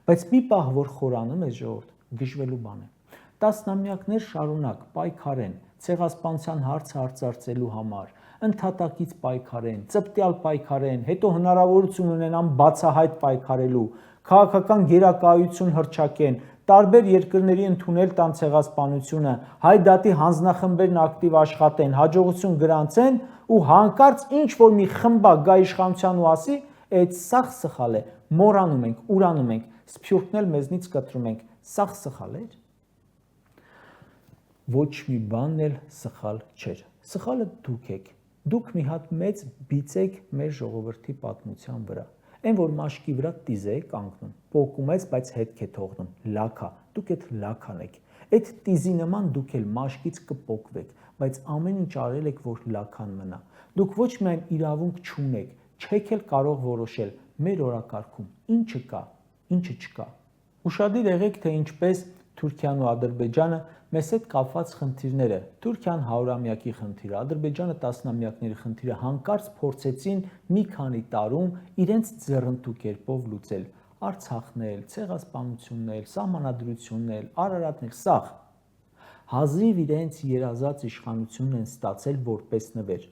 Բայց մի պահ, որ խորանում է ժողովուրդ, գժվելու բան է։ Տասնամյակներ շարունակ պայքարեն ցեղասպանության հարցը արծարծելու համար, ընդհատակից պայքարեն, ծպտյալ պայքարեն, հետո հնարավորություն ունենան բացահայտ պայքարելու, քաղաքական գերակայություն հռչակեն, տարբեր երկրների ընդունել տան ցեղասպանությունը, հայ դատի հանձնախմբերն ակտիվ աշխատեն, հաջողություն գրանցեն ու հանկարծ ինչ որ մի խմբակ գա իշխանության ու ասի, այդ սաղ սխալ է, մոռանում ենք, ուրանում ենք, սփյուռքն էլ մեզնից կտրում ենք, սաղ սխալ էր։ Ոչ մի բանն էլ սխալ չէր։ Սխալը դուք եք։ Դուք մի հատ մեծ բիծ եք մեր ժողովրդի պատմության վրա։ Այն որ մաշկի վրա տիզ է կանգնում, պոկում ես, բայց հետք է թողնում, լաքա, դուք այդ լաքան եք։ Այդ տիզի նման դուք էլ մաշկից կպոկվեք, բայց ամեն ինչ արել եք, որ լաքան մնա։ Դուք ոչ միայն իրավունք չունեք, չեք էլ կարող որոշել մեր օրակարգում ինչը կա, ինչը չկա։ Ուշադիր եղեք, թե ինչպես Թուրքիան ու Ադրբեջանը մեզ հետ կապված խնդիրները, Թուրքիան 100-ամյակի խնդիրը, Ադրբեջանը տասնամյակների խնդիրը հանկարծ փորձեցին մի քանի տարում իրենց ձեռնտու կերպով լուծել, Արցախնել, ցեղասպանություններ, սահմանադրություններ, Արարատներ, սաղ հազիվ իրենց երազած իշխանությունն են ստացել որպես նվեր։